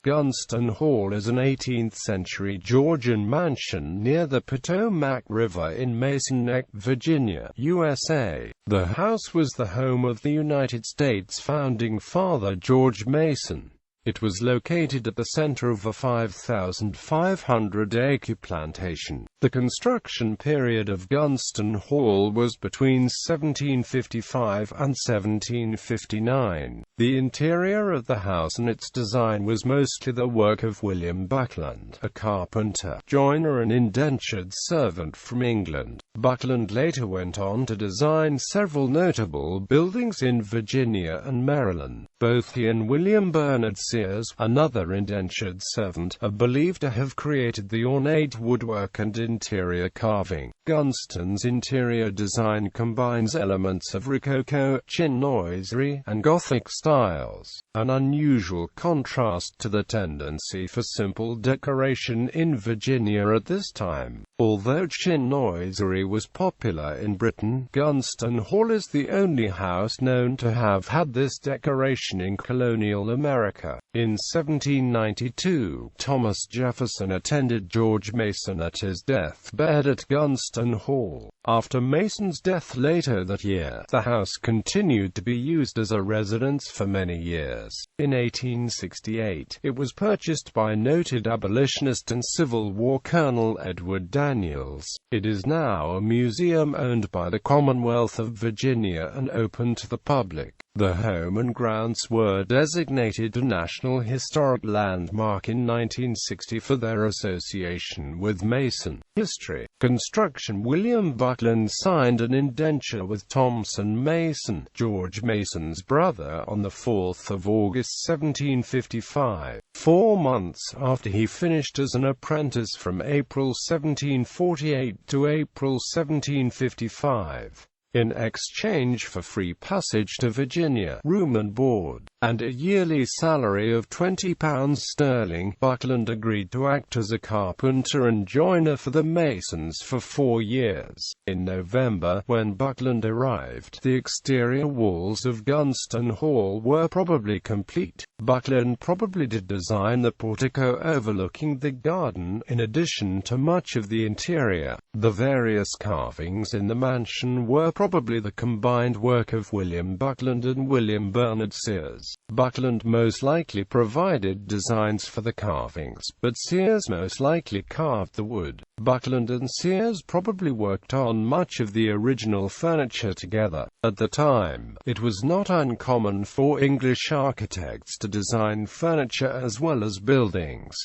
Gunston Hall is an 18th-century Georgian mansion near the Potomac River in Mason.It, Virginia, USA. The house was the home of the United States founding father George Mason. It was located at the center of a 5,500-acre plantation. The construction period of Gunston Hall was between 1755 and 1759. The interior of the house and its design was mostly the work of William Buckland, a carpenter, joiner and indentured servant from England. Buckland later went on to design several notable buildings in Virginia and Maryland. Both he and William Bernard Sears, another indentured servant, are believed to have created the ornate woodwork and interior carving. Gunston's interior design combines elements of Rococo, chinoiserie, and Gothic styles, an unusual contrast to the tendency for simple decoration in Virginia at this time. Although chinoiserie was popular in Britain, Gunston Hall is the only house known to have had this decoration in colonial America. In 1792, Thomas Jefferson attended George Mason at his deathbed at Gunston Hall. After Mason's death later that year, the house continued to be used as a residence for many years. In 1868, it was purchased by noted abolitionist and Civil War Colonel Edward Daniels. It is now a museum owned by the Commonwealth of Virginia and open to the public. The home and grounds were designated a National Historic Landmark in 1960 for their association with Mason. History. Construction. William Buckland signed an indenture with Thomson Mason, George Mason's brother, on the 4th of August 1755, 4 months after he finished as an apprentice from April 1748 to April 1755. In exchange for free passage to Virginia, room and board, and a yearly salary of £20, Buckland agreed to act as a carpenter and joiner for the Masons for 4 years. In November, when Buckland arrived, the exterior walls of Gunston Hall were probably complete. Buckland probably did design the portico overlooking the garden, in addition to much of the interior. The various carvings in the mansion were probably the combined work of William Buckland and William Bernard Sears. Buckland most likely provided designs for the carvings, but Sears most likely carved the wood. Buckland and Sears probably worked on much of the original furniture together. At the time, it was not uncommon for English architects to design furniture as well as buildings.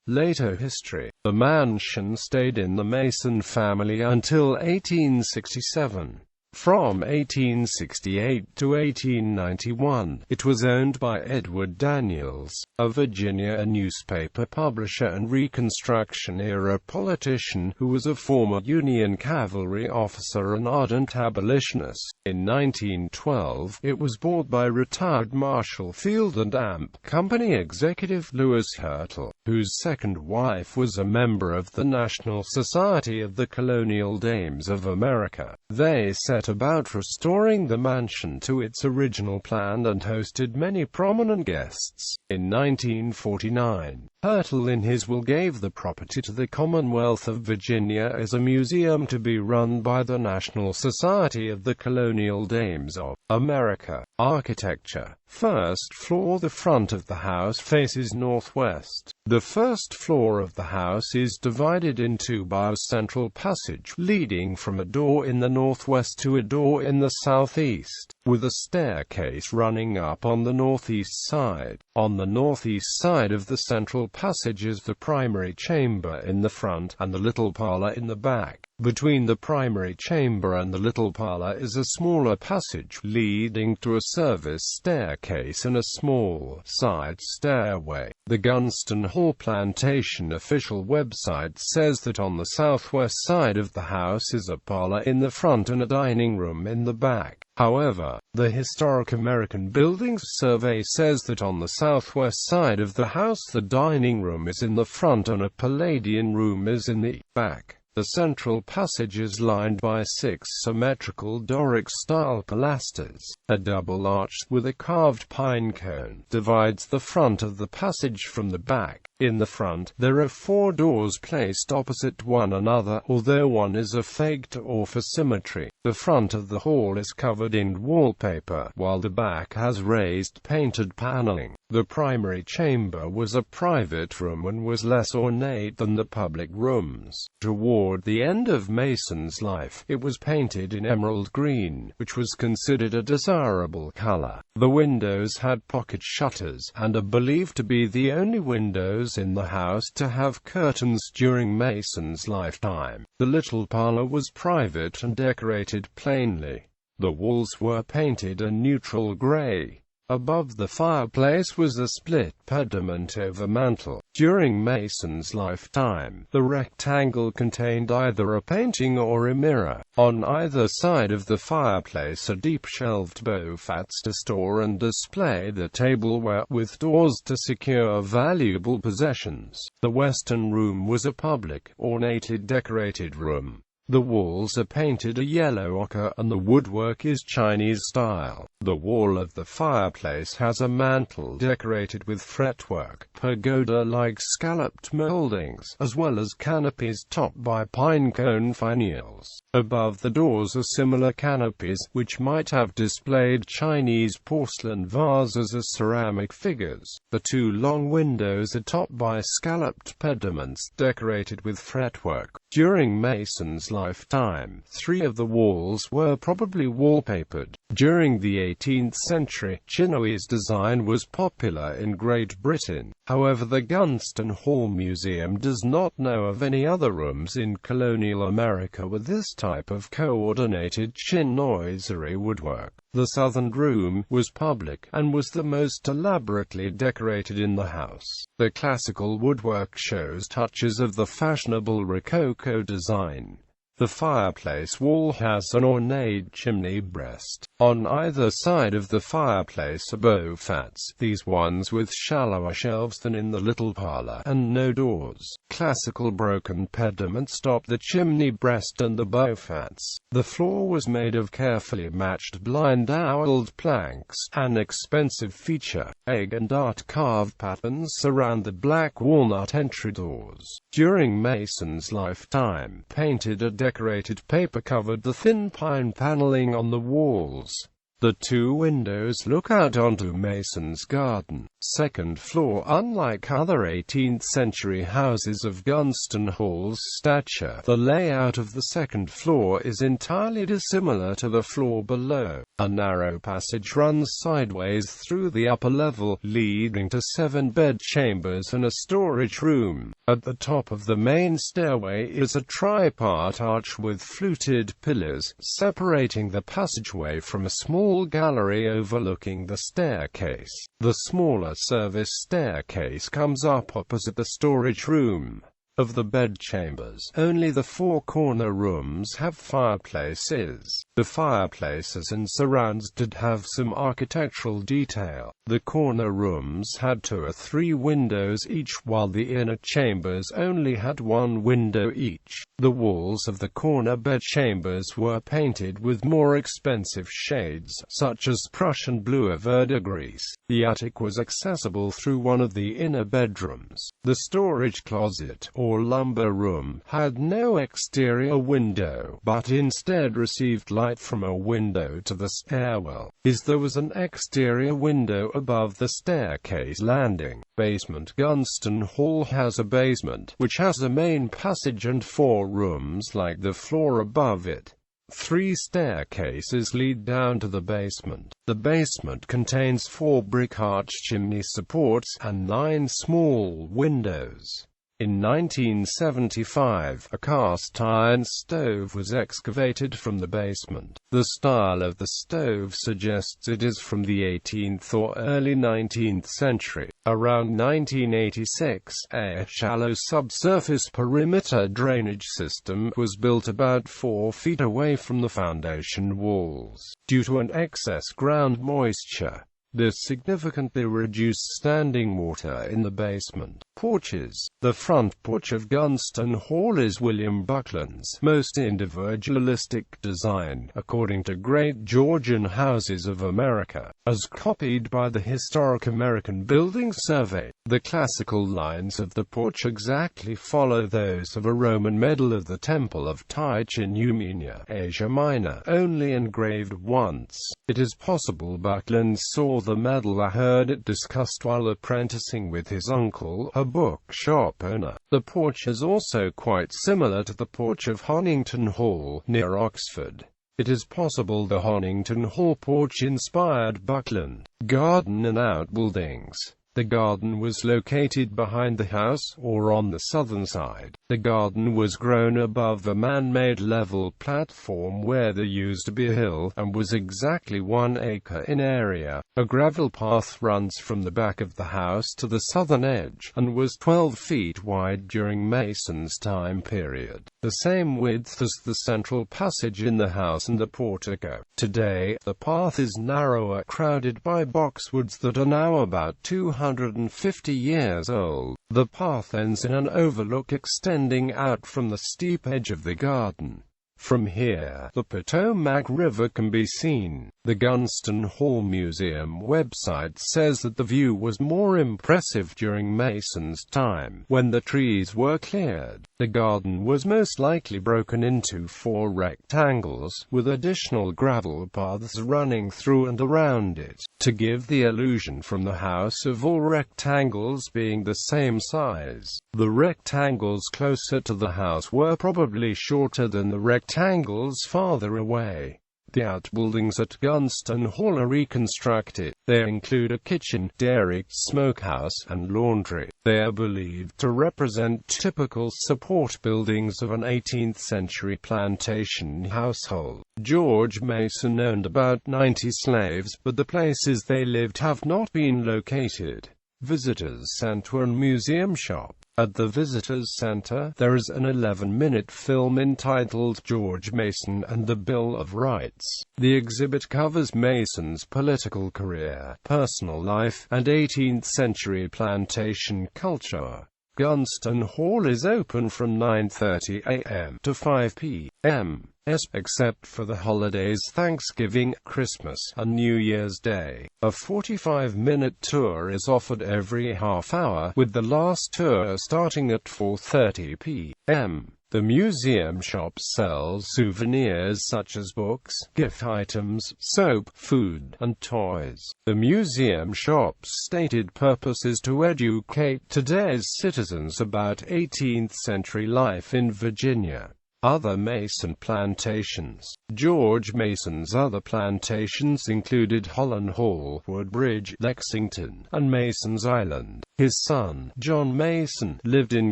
Later history. The mansion stayed in the Mason family until 1867. From 1868 to 1891, it was owned by Edward Daniels, a Virginia newspaper publisher and Reconstruction-era politician who was a former Union cavalry officer and ardent abolitionist. In 1912, it was bought by retired Marshall Field and Amp Company executive Lewis Hertel, whose second wife was a member of the National Society of the Colonial Dames of America. They set about restoring the mansion to its original plan and hosted many prominent guests. In 1949, Hertel in his will gave the property to the Commonwealth of Virginia as a museum to be run by the National Society of the Colonial Dames of America. Architecture. First floor. The front of the house faces northwest. The first floor of the house is divided into by a central passage, leading from a door in the northwest to a door in the southeast, with a staircase running up on the northeast side. On the northeast side of the central passage is the primary chamber in the front, and the little parlor in the back. Between the primary chamber and the little parlor is a smaller passage, leading to a service staircase and a small side stairway. The Gunston Hall Plantation official website says that on the southwest side of the house is a parlor in the front and a dining room in the back. However, the Historic American Buildings Survey says that on the southwest side of the house the dining room is in the front and a Palladian room is in the back. The central passage is lined by 6 symmetrical Doric-style pilasters. A double arch with a carved pine cone divides the front of the passage from the back. In the front, there are 4 doors placed opposite one another, although one is a fake door for symmetry. The front of the hall is covered in wallpaper, while the back has raised painted paneling. The primary chamber was a private room and was less ornate than the public rooms. Toward the end of Mason's life, it was painted in emerald green, which was considered a desirable color. The windows had pocket shutters, and are believed to be the only windows in the house to have curtains during Mason's lifetime. The little parlor was private and decorated plainly. The walls were painted a neutral gray. Above the fireplace was a split pediment over mantel. During Mason's lifetime, the rectangle contained either a painting or a mirror. On either side of the fireplace a deep shelved beaufats to store and display the tableware, with doors to secure valuable possessions. The western room was a public, ornately decorated room. The walls are painted a yellow ochre and the woodwork is Chinese style. The wall of the fireplace has a mantel decorated with fretwork, pagoda-like scalloped moldings, as well as canopies topped by pine cone finials. Above the doors are similar canopies, which might have displayed Chinese porcelain vases as ceramic figures. The 2 long windows are topped by scalloped pediments decorated with fretwork. During Mason's lifetime, 3 of the walls were probably wallpapered. During the 18th century, Chinoise design was popular in Great Britain. However, the Gunston Hall Museum does not know of any other rooms in colonial America with this type of coordinated chinoiserie woodwork. The southern room was public, and was the most elaborately decorated in the house. The classical woodwork shows touches of the fashionable Rococo design. The fireplace wall has an ornate chimney breast. On either side of the fireplace are beaufats, these ones with shallower shelves than in the little parlor, and no doors. Classical broken pediments stop the chimney breast and the beaufats. The floor was made of carefully matched blind-owled planks, an expensive feature. Egg and dart carved patterns surround the black walnut entry doors. During Mason's lifetime, painted or decorated paper covered the thin pine paneling on the walls. The 2 windows look out onto Mason's garden. Second floor. Unlike other 18th-century houses of Gunston Hall's stature, the layout of the second floor is entirely dissimilar to the floor below. A narrow passage runs sideways through the upper level, leading to 7 bed chambers and a storage room. At the top of the main stairway is a tripart arch with fluted pillars, separating the passageway from a small gallery overlooking the staircase. The smaller service staircase comes up opposite the storage room. Of the bedchambers, only the 4 corner rooms have fireplaces. The fireplaces and surrounds did have some architectural detail. The corner rooms had 2 or 3 windows each, while the inner chambers only had 1 window each. The walls of the corner bedchambers were painted with more expensive shades, such as Prussian blue or verdigris. The attic was accessible through one of the inner bedrooms. The storage closet, or lumber room, had no exterior window, but instead received light from a window to the stairwell. There was an exterior window above the staircase landing. Basement. Gunston Hall has a basement, which has a main passage and 4 rooms like the floor above it. 3 staircases lead down to the basement. The basement contains 4 brick arch chimney supports, and 9 small windows. In 1975, a cast-iron stove was excavated from the basement. The style of the stove suggests it is from the 18th or early 19th century. Around 1986, a shallow subsurface perimeter drainage system was built about 4 feet away from the foundation walls. Due to an excess ground moisture, this significantly reduced standing water in the basement. porches. The front porch of Gunston Hall is William Buckland's most individualistic design, according to Great Georgian Houses of America, as copied by the Historic American Building Survey. The classical lines of the porch exactly follow those of a Roman medal of the Temple of Tyche in Eumenia, Asia Minor, only engraved once. It is possible Buckland saw the medal or heard it discussed while apprenticing with his uncle, a bookshop owner. The porch is also quite similar to the porch of Honington Hall, near Oxford. It is possible the Honington Hall porch inspired Buckland. Garden and outbuildings. The garden was located behind the house, or on the southern side. The garden was grown above the man-made level platform where there used to be a hill, and was exactly 1 acre in area. A gravel path runs from the back of the house to the southern edge, and was 12 feet wide during Mason's time period, the same width as the central passage in the house and the portico. Today, the path is narrower, crowded by boxwoods that are now about 250 years old. The path ends in an overlook extending out from the steep edge of the garden. From here, the Potomac River can be seen. The Gunston Hall Museum website says that the view was more impressive during Mason's time, when the trees were cleared. The garden was most likely broken into 4 rectangles, with additional gravel paths running through and around it, to give the illusion from the house of all rectangles being the same size. The rectangles closer to the house were probably shorter than the rectangles farther away. The outbuildings at Gunston Hall are reconstructed. They include a kitchen, dairy, smokehouse, and laundry. They are believed to represent typical support buildings of an 18th-century plantation household. George Mason owned about 90 slaves, but the places they lived have not been located. Visitors Center and Museum Shop. At the Visitors Center, there is an 11-minute film entitled George Mason and the Bill of Rights. The exhibit covers Mason's political career, personal life, and 18th-century plantation culture. Gunston Hall is open from 9:30 a.m. to 5 p.m. except for the holidays Thanksgiving, Christmas, and New Year's Day. A 45-minute tour is offered every half hour, with the last tour starting at 4:30 p.m. The museum shop sells souvenirs such as books, gift items, soap, food, and toys. The museum shop's stated purpose is to educate today's citizens about 18th-century life in Virginia. Other Mason plantations. George Mason's other plantations included Holland Hall, Woodbridge, Lexington, and Mason's Island. His son, John Mason, lived in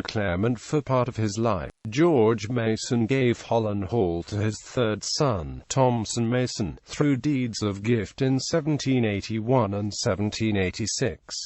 Claremont for part of his life. George Mason gave Holland Hall to his third son, Thompson Mason, through deeds of gift in 1781 and 1786.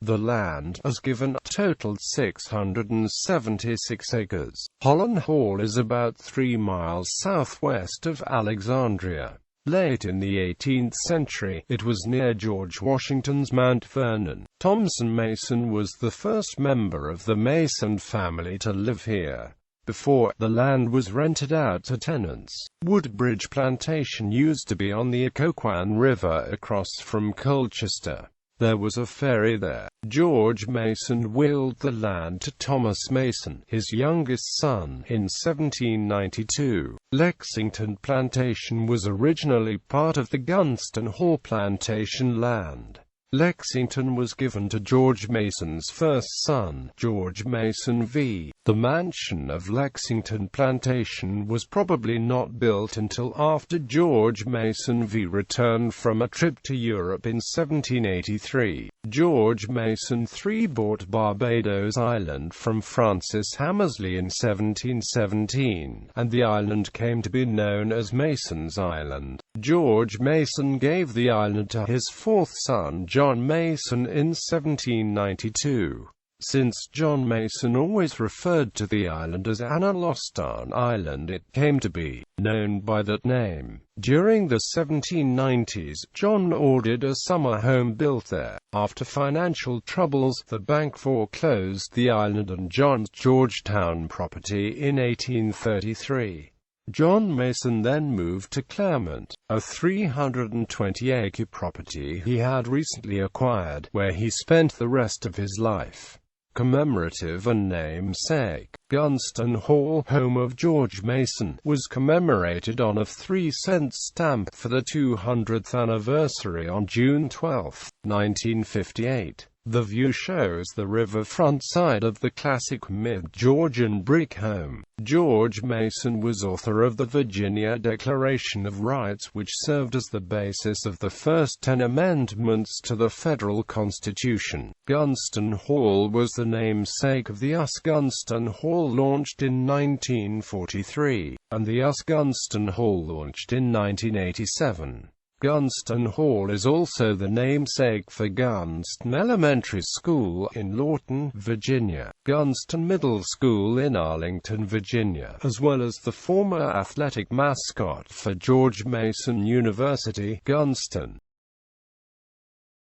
The land, as given, totaled 676 acres. Holland Hall is about 3 miles southwest of Alexandria. Late in the 18th century, it was near George Washington's Mount Vernon. Thompson Mason was the first member of the Mason family to live here. Before, the land was rented out to tenants. Woodbridge Plantation used to be on the Potomac River across from Colchester. There was a ferry there. George Mason willed the land to Thomas Mason, his youngest son, in 1792. Lexington Plantation was originally part of the Gunston Hall plantation land. Lexington was given to George Mason's first son, George Mason V. The mansion of Lexington Plantation was probably not built until after George Mason V returned from a trip to Europe in 1783. George Mason III bought Barbados Island from Francis Hammersley in 1717, and the island came to be known as Mason's Island. George Mason gave the island to his fourth son, John Mason, in 1792. Since John Mason always referred to the island as Analostan Island, it came to be known by that name. During the 1790s, John ordered a summer home built there. After financial troubles, the bank foreclosed the island and John's Georgetown property in 1833. John Mason then moved to Claremont, a 320-acre property he had recently acquired, where he spent the rest of his life. Commemorative and namesake. Gunston Hall, home of George Mason, was commemorated on a 3-cent stamp for the 200th anniversary on June 12, 1958. The view shows the riverfront side of the classic mid-Georgian brick home. George Mason was author of the Virginia Declaration of Rights, which served as the basis of the first 10 amendments to the federal Constitution. Gunston Hall was the namesake of the US Gunston Hall, launched in 1943, and the US Gunston Hall, launched in 1987. Gunston Hall is also the namesake for Gunston Elementary School in Lawton, Virginia, Gunston Middle School in Arlington, Virginia, as well as the former athletic mascot for George Mason University, Gunston.